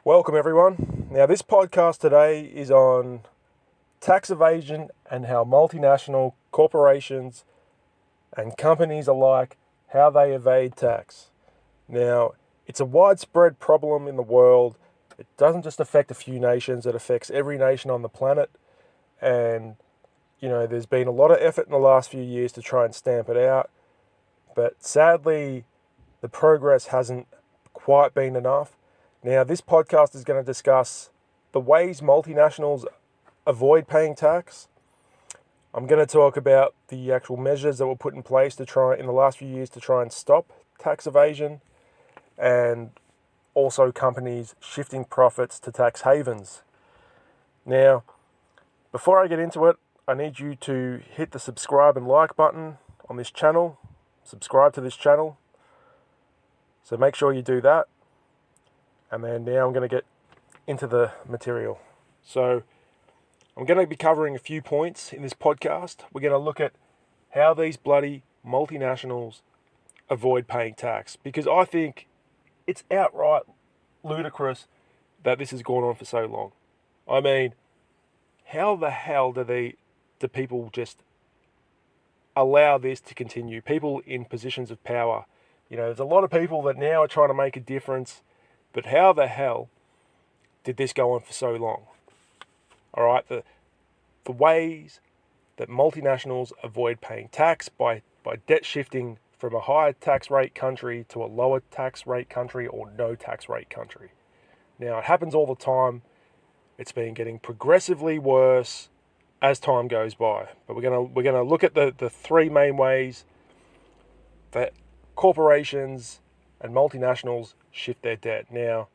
Welcome, everyone. Now, this podcast today is on tax evasion and how multinational corporations and companies alike, how they evade tax. Now, it's a widespread problem in the world. It doesn't just affect a few nations, it affects every nation on the planet. And, there's been a lot of effort in the last few years to try and stamp it out. But sadly, the progress hasn't quite been enough. Now, this podcast is going to discuss the ways multinationals avoid paying tax. I'm going to talk about the actual measures that were put in place to try in the last few years to try and stop tax evasion, and also companies shifting profits to tax havens. Now, before I get into it, I need you to hit the subscribe and like button on this channel. Subscribe to this channel. So make sure you do that. And then now I'm going to get into the material. So I'm going to be covering a few points in this podcast. We're going to look at how these bloody multinationals avoid paying tax, because I think it's outright ludicrous that this has gone on for so long. I mean, how the hell do people just allow this to continue? People in positions of power. There's a lot of people that now are trying to make a difference. But how the hell did this go on for so long? All right, the ways that multinationals avoid paying tax by debt shifting from a higher tax rate country to a lower tax rate country or no tax rate country. Now, it happens all the time. It's been getting progressively worse as time goes by. But we're gonna look at the three main ways that corporations and multinationals shift their debt. Now,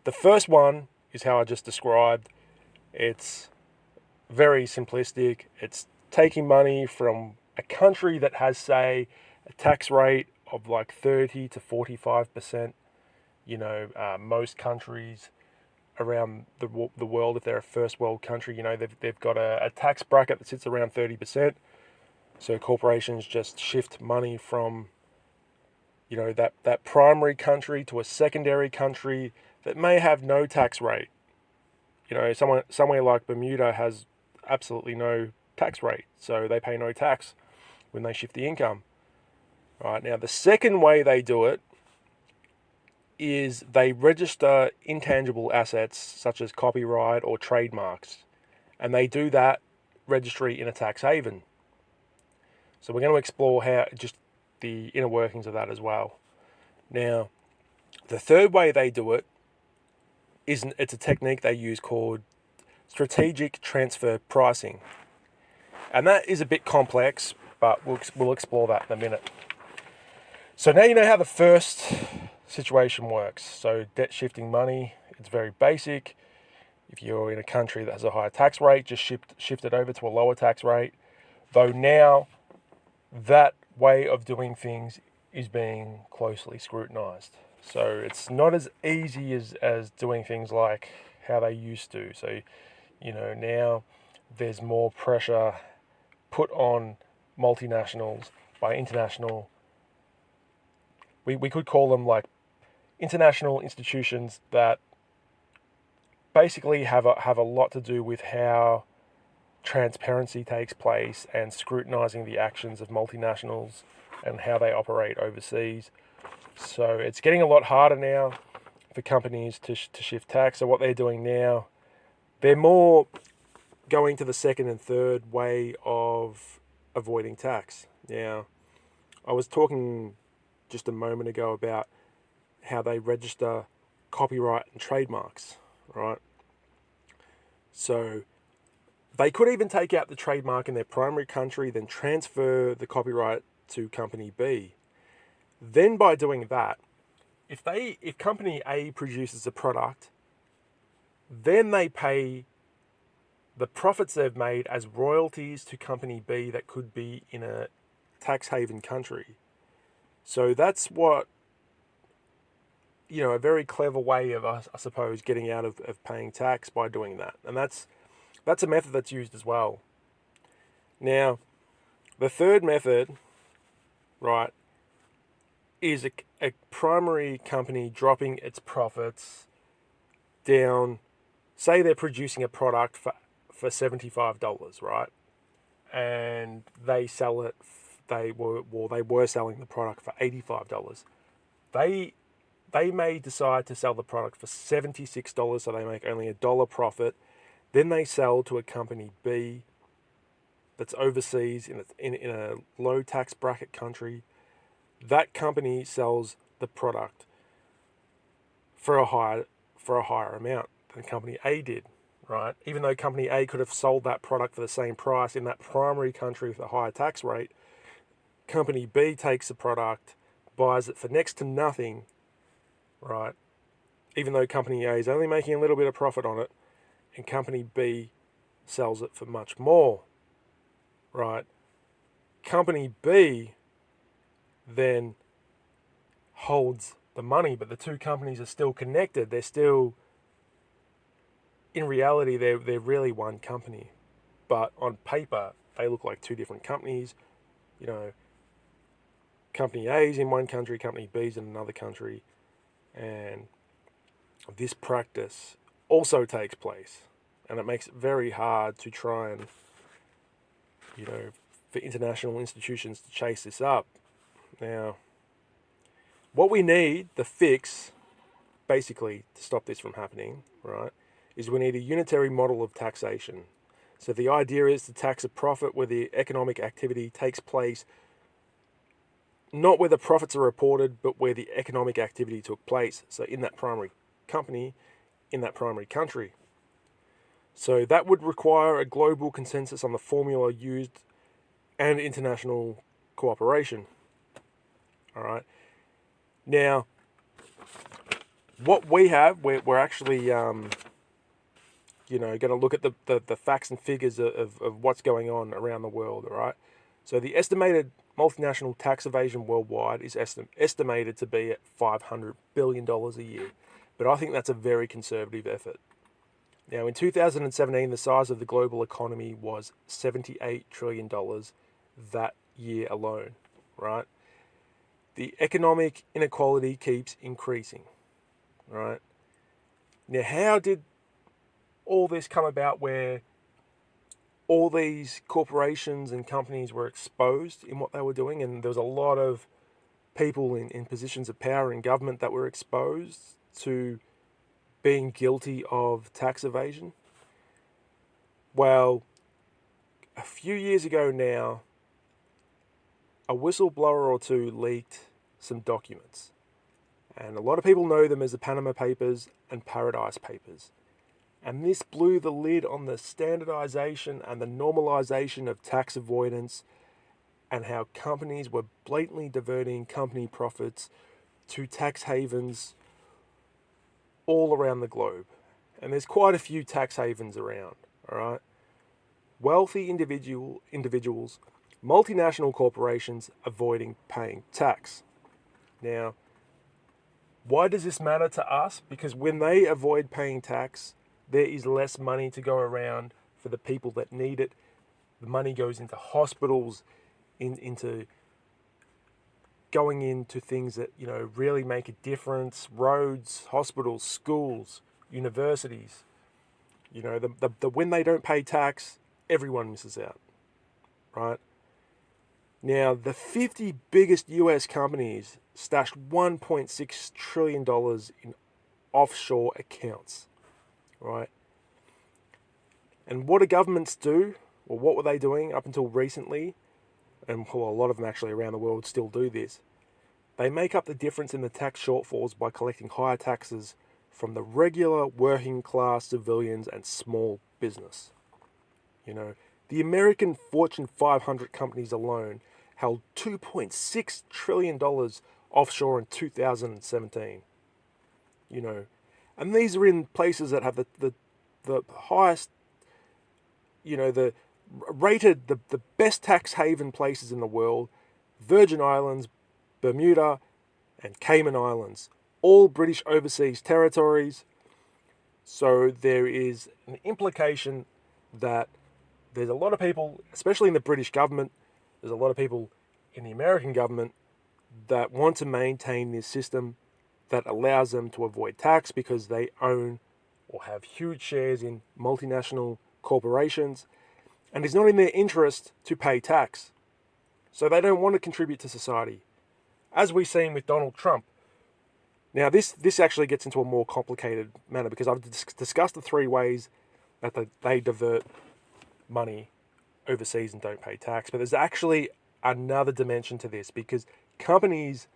the first one is how I just described. It's very simplistic. It's taking money from a country that has, say, a tax rate of like 30 to 45%. Most countries around the world, if they're a first world country, they've got a tax bracket that sits around 30%. So corporations just shift money from that primary country to a secondary country that may have no tax rate. Somewhere like Bermuda has absolutely no tax rate, so they pay no tax when they shift the income. Right, now, the second way they do it is they register intangible assets such as copyright or trademarks, and they do that registry in a tax haven. So we're going to explore how just the inner workings of that as well. Now, the third way they do it it's a technique they use called strategic transfer pricing. And that is a bit complex, but we'll explore that in a minute. So now you know how the first situation works. So debt shifting money, it's very basic. If you're in a country that has a higher tax rate, just shift it over to a lower tax rate. Though now that way of doing things is being closely scrutinized. So it's not as easy as doing things like how they used to. So, now there's more pressure put on multinationals by international, we could call them like international institutions that basically have a lot to do with how transparency takes place and scrutinizing the actions of multinationals and how they operate overseas. So it's getting a lot harder now for companies to shift tax. So what they're doing now, they're more going to the second and third way of avoiding tax. Now, I was talking just a moment ago about how they register copyright and trademarks, right? So they could even take out the trademark in their primary country, then transfer the copyright to company B. Then by doing that, if company A produces a product, then they pay the profits they've made as royalties to company B that could be in a tax haven country. So that's what, a very clever way of, I suppose, getting out of paying tax by doing that. And that's a method that's used as well. Now, the third method, right, is a primary company dropping its profits down, say they're producing a product for $75, right? And they sell it, they were selling the product for $85. They may decide to sell the product for $76, so they make only $1 profit. Then they sell to a company B that's overseas in a low tax bracket country. That company sells the product for a higher amount than company A did, right? Even though company A could have sold that product for the same price in that primary country with a higher tax rate, company B takes the product, buys it for next to nothing, right? Even though company A is only making a little bit of profit on it, and company B sells it for much more, right? Company B then holds the money, but the two companies are still connected. They're still, in reality, they're really one company, but on paper they look like two different companies. You know, company A is in one country, company B is in another country, and this practice also takes place, and it makes it very hard to try and, for international institutions to chase this up. Now, what we need, the fix, basically, to stop this from happening, right, is we need a unitary model of taxation. So the idea is to tax a profit where the economic activity takes place, not where the profits are reported, but where the economic activity took place. So in that primary company, in that primary country. So that would require a global consensus on the formula used and international cooperation. All right. Now, what we have, we're actually, going to look at the facts and figures of what's going on around the world. All right. So the estimated multinational tax evasion worldwide is estimated to be at $500 billion a year. But I think that's a very conservative effort. Now, in 2017, the size of the global economy was $78 trillion that year alone, right? The economic inequality keeps increasing, right? Now, how did all this come about where all these corporations and companies were exposed in what they were doing, and there was a lot of people in positions of power in government that were exposed to being guilty of tax evasion? Well, a few years ago now, a whistleblower or two leaked some documents. And a lot of people know them as the Panama Papers and Paradise Papers. And this blew the lid on the standardization and the normalization of tax avoidance, and how companies were blatantly diverting company profits to tax havens all around the globe. And there's quite a few tax havens around, all right? Wealthy individuals, multinational corporations avoiding paying tax. Now, why does this matter to us? Because when they avoid paying tax, there is less money to go around for the people that need it. The money goes into hospitals, into going into things that, really make a difference: roads, hospitals, schools, universities. When they don't pay tax, everyone misses out, right? Now, the 50 biggest US companies stashed $1.6 trillion in offshore accounts, right? And what do governments do? Well, what were they doing up until recently? And a lot of them actually around the world still do this. They make up the difference in the tax shortfalls by collecting higher taxes from the regular working class civilians and small business. The American Fortune 500 companies alone held $2.6 trillion offshore in 2017. And these are in places that have the highest, the rated the best tax haven places in the world: Virgin Islands, Bermuda, and Cayman Islands, all British overseas territories. So there is an implication that there's a lot of people, especially in the British government, there's a lot of people in the American government that want to maintain this system that allows them to avoid tax because they own or have huge shares in multinational corporations, and it's not in their interest to pay tax. So they don't want to contribute to society, as we've seen with Donald Trump. Now, this actually gets into a more complicated manner because I've discussed the three ways that they divert money overseas and don't pay tax. But there's actually another dimension to this because companies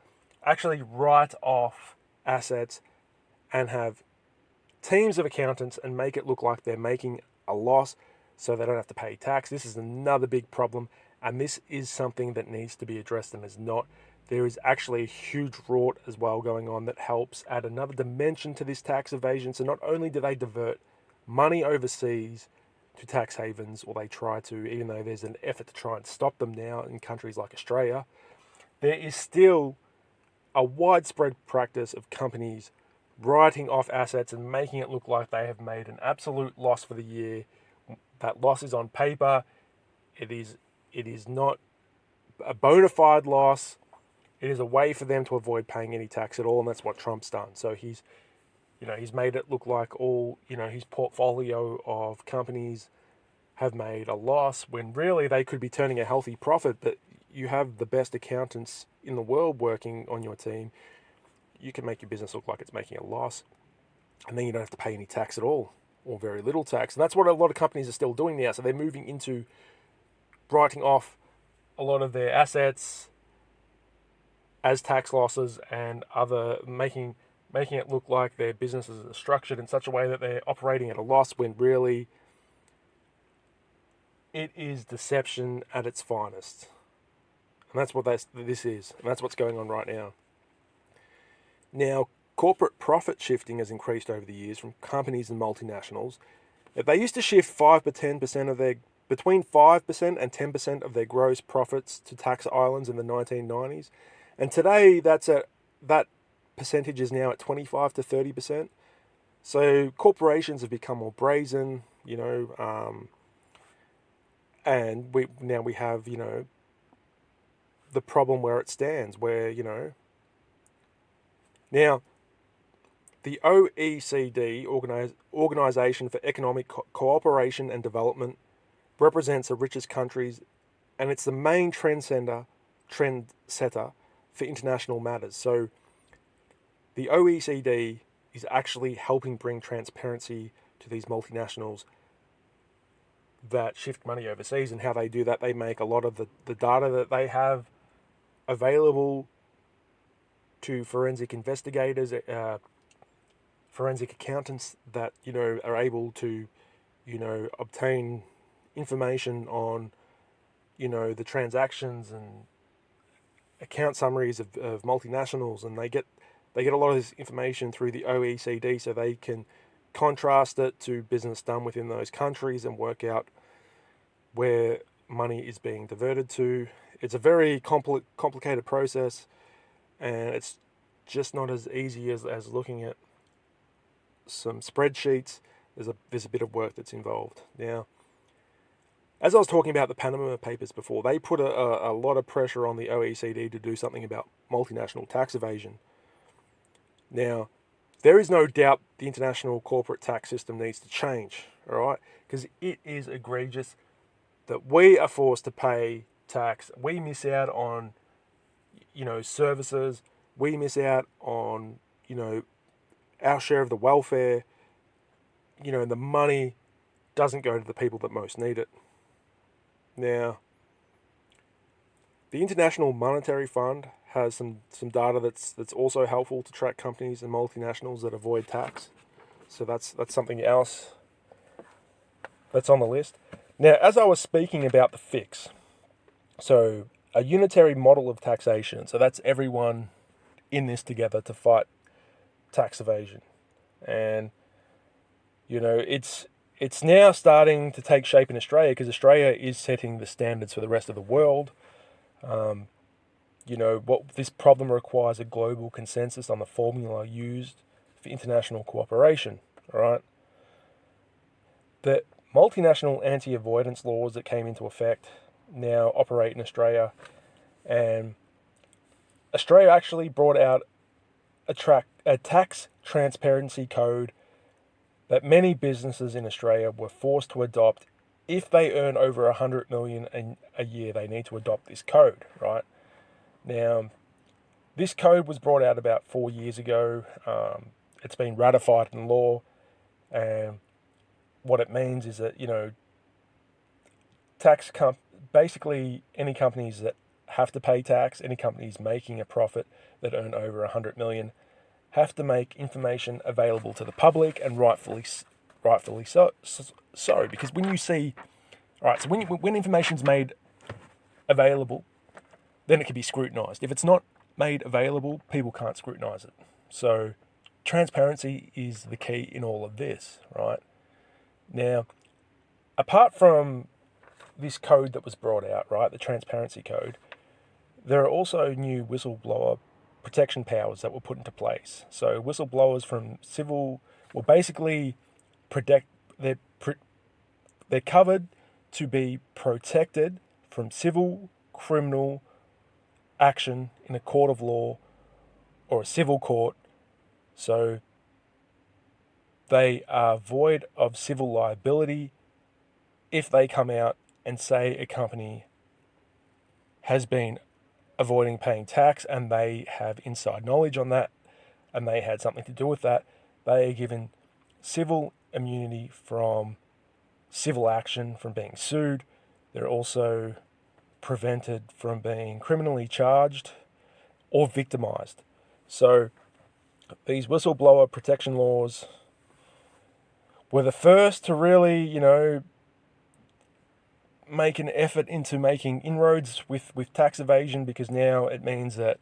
actually write off assets and have teams of accountants and make it look like they're making a loss so they don't have to pay tax. This is another big problem, and this is something that needs to be addressed and is not. There is actually a huge rort as well going on that helps add another dimension to this tax evasion. So not only do they divert money overseas to tax havens, or they try to, even though there's an effort to try and stop them now in countries like Australia, there is still a widespread practice of companies writing off assets and making it look like they have made an absolute loss for the year. That loss is on paper. It is not a bona fide loss. It is a way for them to avoid paying any tax at all, and that's what Trump's done. So he's made it look like all, his portfolio of companies have made a loss when really they could be turning a healthy profit. But you have the best accountants in the world working on your team. You can make your business look like it's making a loss, and then you don't have to pay any tax at all, or very little tax. And that's what a lot of companies are still doing now. So they're moving into writing off a lot of their assets as tax losses and other making it look like their businesses are structured in such a way that they're operating at a loss when really it is deception at its finest. And that's what this is. And that's what's going on right now. Now, corporate profit shifting has increased over the years from companies and multinationals. If they used to shift 5 to 10% of their between 5% and 10% of their gross profits to tax islands in the 1990s. And today that percentage is now at 25 to 30%. So corporations have become more brazen, and we have, the problem where it stands, where, now the OECD, Organization for Economic Cooperation and Development, represents the richest countries, and it's the main trendsetter for international matters. So the OECD is actually helping bring transparency to these multinationals that shift money overseas, and how they do that. They make a lot of the data that they have available to forensic investigators, forensic accountants that, are able to, obtain information on, the transactions and account summaries of multinationals, and they get a lot of this information through the OECD, so they can contrast it to business done within those countries and work out where money is being diverted to. It's a very complicated process, and it's just not as easy as looking at some spreadsheets. There's a bit of work that's involved. Now, as I was talking about the Panama Papers before, they put a lot of pressure on the OECD to do something about multinational tax evasion. Now, there is no doubt the international corporate tax system needs to change, all right? Because it is egregious that we are forced to pay tax. We miss out on, services. We miss out on, our share of the welfare. And the money doesn't go to the people that most need it. Now, the International Monetary Fund has some data that's also helpful to track companies and multinationals that avoid tax. So that's something else that's on the list. Now, as I was speaking about the fix, so a unitary model of taxation. So that's everyone in this together to fight tax evasion. And, it's now starting to take shape in Australia, because Australia is setting the standards for the rest of the world. What this problem requires a global consensus on the formula used for international cooperation, all right? The multinational anti-avoidance laws that came into effect now operate in Australia, and Australia actually brought out a tax transparency code that many businesses in Australia were forced to adopt. If they earn over 100 million a year, they need to adopt this code, right? Now, this code was brought out about 4 years ago. It's been ratified in law, and what it means is that, basically any companies that have to pay tax, any companies making a profit that earn over 100 million, have to make information available to the public, and rightfully so. Because when you see, all right, so when information's made available, then it can be scrutinised. If it's not made available, people can't scrutinise it. So transparency is the key in all of this, right? Now, apart from this code that was brought out, right, the transparency code, there are also new whistleblower protection powers that were put into place. So whistleblowers from civil will basically they're covered to be protected from civil, criminal action in a court of law or a civil court. So they are void of civil liability if they come out and say a company has been avoiding paying tax and they have inside knowledge on that and they had something to do with that. They are given civil immunity from civil action, from being sued. They're also prevented from being criminally charged or victimized. So these whistleblower protection laws were the first to really, make an effort into making inroads with tax evasion, because now it means that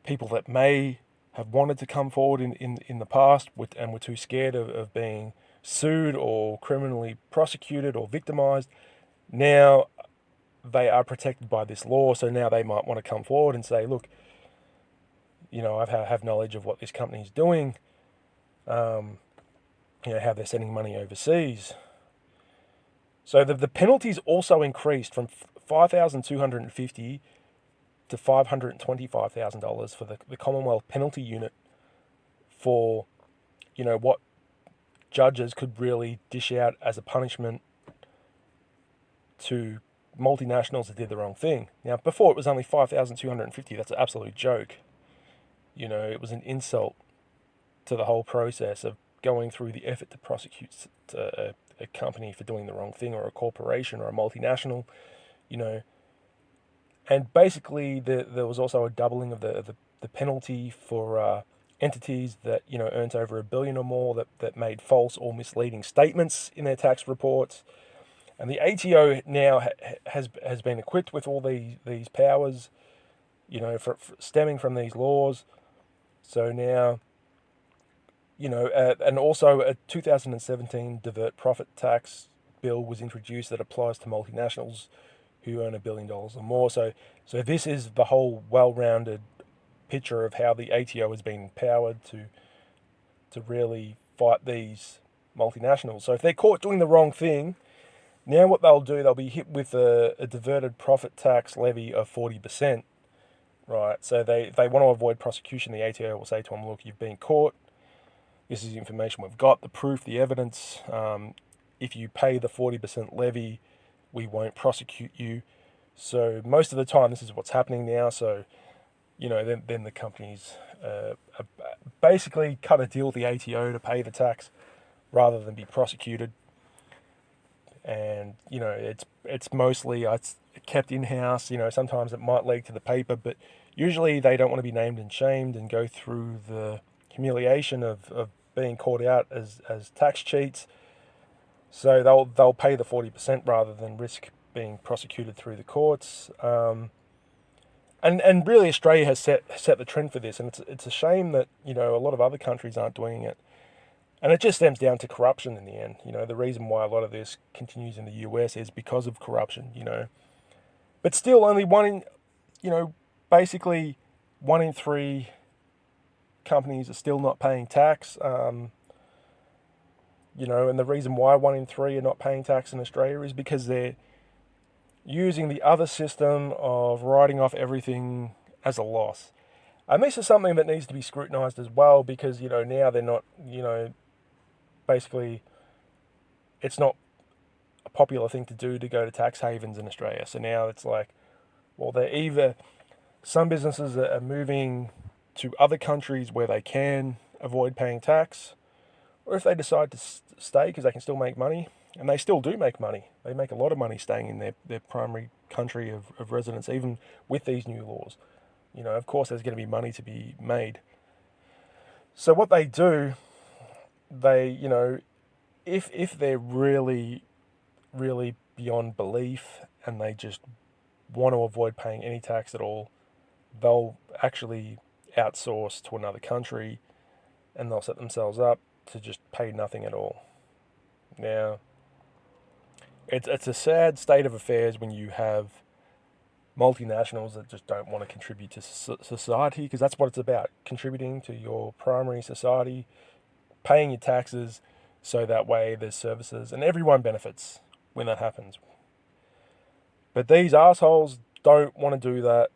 people that may have wanted to come forward in the past and were too scared of being sued or criminally prosecuted or victimized, now they are protected by this law. So now they might want to come forward and say, look, I have knowledge of what this company is doing, how they're sending money overseas. So the penalties also increased from $5,250 to $525,000 for the Commonwealth Penalty Unit for, what judges could really dish out as a punishment to multinationals that did the wrong thing. Now, before it was only $5,250. That's an absolute joke. It was an insult to the whole process of going through the effort to prosecute a company for doing the wrong thing, or a corporation or a multinational, And basically, there was also a doubling of the penalty for entities that earned over $1 billion or more that made false or misleading statements in their tax reports. And the ATO now has been equipped with all these powers, for stemming from these laws. So now, and also a 2017 divert profit tax bill was introduced that applies to multinationals who earn $1 billion or more. So this is the whole well-rounded picture of how the ATO has been empowered to really fight these multinationals. So if they're caught doing the wrong thing, now what they'll do, they'll be hit with a diverted profit tax levy of 40%. Right, so they want to avoid prosecution. The ATO will say to them, look, you've been caught. This is the information we've got, the proof, the evidence. If you pay the 40% levy, we won't prosecute you. So most of the time, this is what's happening now. So, then the companies basically cut a deal with the ATO to pay the tax rather than be prosecuted. And, it's mostly it's kept in-house. Sometimes it might leak to the paper, but usually they don't want to be named and shamed and go through the humiliation of being caught out as tax cheats. So they'll pay the 40% rather than risk being prosecuted through the courts. And really Australia has set the trend for this, and it's a shame that a lot of other countries aren't doing it. And it just stems down to corruption in the end. The reason why a lot of this continues in the US is because of corruption. But still, only basically 1 in 3 companies are still not paying tax. And the reason why 1 in 3 are not paying tax in Australia is because they're using the other system of writing off everything as a loss. And this is something that needs to be scrutinised as well, because now they're not basically it's not a popular thing to do to go to tax havens in Australia. So now it's like, well, they're either some businesses are moving to other countries where they can avoid paying tax, or if they decide to stay because they can still make money, and they still do make money. They make a lot of money staying in their primary country of residence, even with these new laws. Of course, there's going to be money to be made. So what they do, they, if they're really, really beyond belief and they just want to avoid paying any tax at all, they'll actually outsource to another country and they'll set themselves up to just pay nothing at all. Now, it's a sad state of affairs when you have multinationals that just don't want to contribute to society, because that's what it's about, contributing to your primary society, paying your taxes, so that way there's services and everyone benefits when that happens. But these assholes don't want to do that.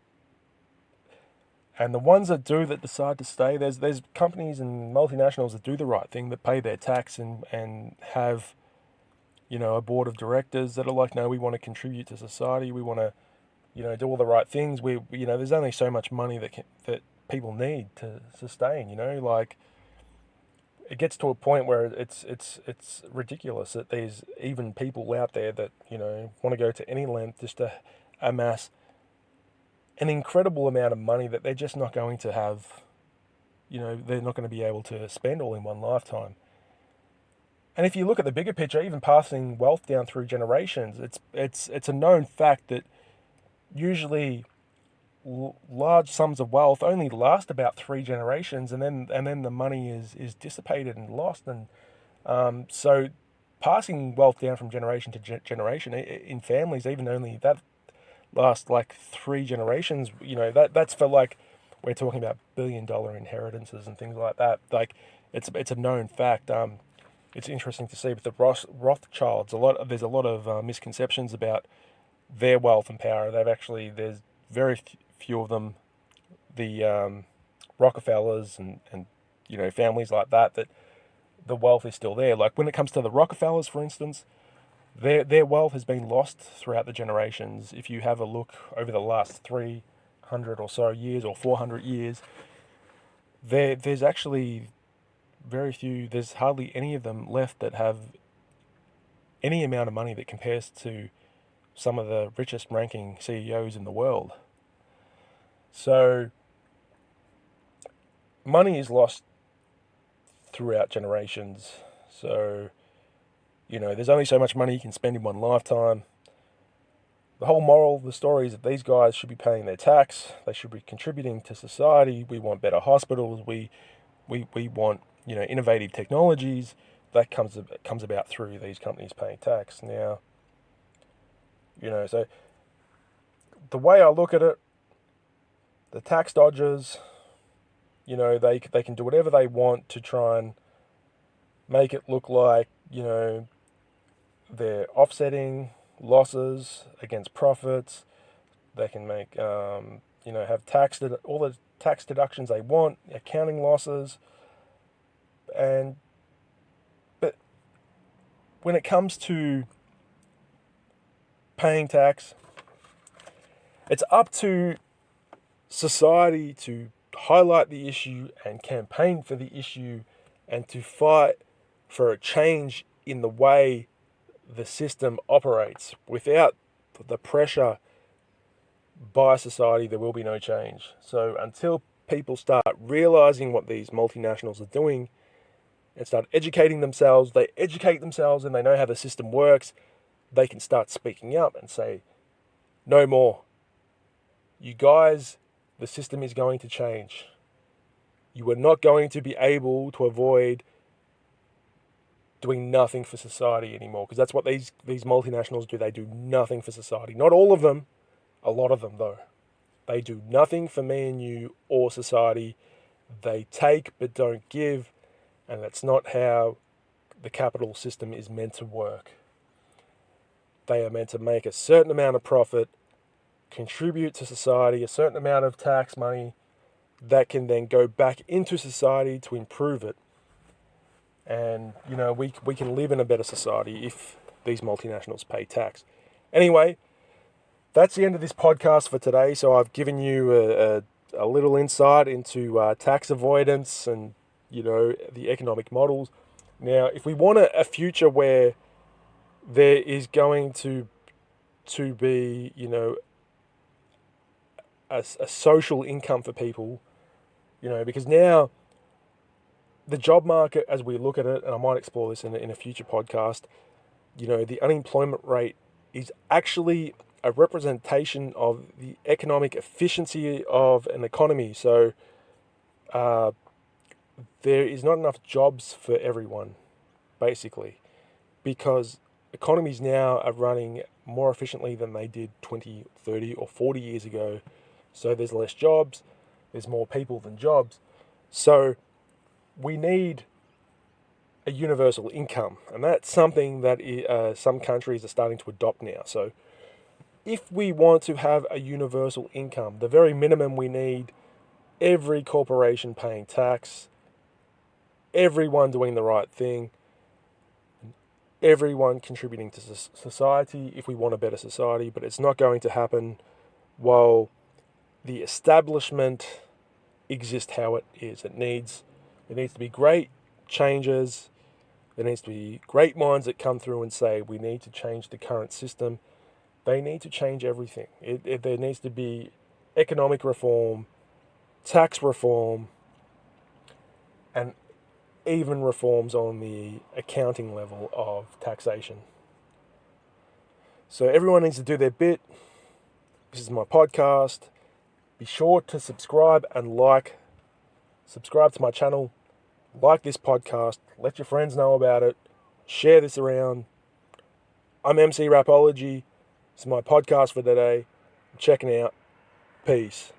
And the ones that do, that decide to stay, there's companies and multinationals that do the right thing, that pay their tax and have, a board of directors that are like, no, we want to contribute to society. We want to, do all the right things. There's only so much money that people need to sustain. Like, it gets to a point where it's ridiculous that there's even people out there that want to go to any length just to amass an incredible amount of money that they're just not going to have. They're not going to be able to spend all in one lifetime. And if you look at the bigger picture, even passing wealth down through generations, it's a known fact that usually large sums of wealth only last about 3 generations, and then the money is dissipated and lost. And so passing wealth down from generation to generation in families, even only that lasts like 3 generations, that's for, like, we're talking about $1 billion inheritances and things like that. Like, it's a known fact. It's interesting to see with the Rothschilds. There's a lot of misconceptions about their wealth and power. There's very few of them, the Rockefellers and families like that the wealth is still there. Like, when it comes to the Rockefellers, for instance, their wealth has been lost throughout the generations. If you have a look over the last 300 or so years, or 400 years, there's actually very few, there's hardly any of them left that have any amount of money that compares to some of the richest ranking CEOs in the world. So money is lost throughout generations. So, there's only so much money you can spend in one lifetime. The whole moral of the story is that these guys should be paying their tax. They should be contributing to society. We want better hospitals. We want, innovative technologies. That comes about through these companies paying tax. Now, so the way I look at it, the tax dodgers, they can do whatever they want to try and make it look like, they're offsetting losses against profits. They can make, have all the tax deductions they want, accounting losses. But when it comes to paying tax, it's up to society to highlight the issue and campaign for the issue and to fight for a change in the way the system operates. Without the pressure by society, there will be no change. So until people start realizing what these multinationals are doing and start educating themselves, they educate themselves and they know how the system works, they can start speaking up and say, no more. You guys, the system is going to change. You are not going to be able to avoid doing nothing for society anymore, because that's what these multinationals do. They do nothing for society. Not all of them, a lot of them though. They do nothing for me and you or society. They take but don't give, and that's not how the capital system is meant to work. They are meant to make a certain amount of profit, contribute to society, a certain amount of tax money that can then go back into society to improve it. And, we can live in a better society if these multinationals pay tax. Anyway, that's the end of this podcast for today. So I've given you a little insight into tax avoidance and, the economic models. Now, if we want a future where there is going to be, a social income for people, because now the job market, as we look at it, and I might explore this in a future podcast, the unemployment rate is actually a representation of the economic efficiency of an economy. So there is not enough jobs for everyone, basically, because economies now are running more efficiently than they did 20, 30, or 40 years ago. So there's less jobs, there's more people than jobs. So we need a universal income, and that's something that some countries are starting to adopt now. So if we want to have a universal income, the very minimum we need every corporation paying tax, everyone doing the right thing, everyone contributing to society if we want a better society. But it's not going to happen while the establishment exists how it is. There needs to be great changes. There needs to be great minds that come through and say, we need to change the current system. They need to change everything. There needs to be economic reform, tax reform, and even reforms on the accounting level of taxation. So everyone needs to do their bit. This is my podcast. Be sure to subscribe and subscribe to my channel, like this podcast, let your friends know about it, share this around. I'm MC Rapology. This is my podcast for today. I'm checking out. Peace.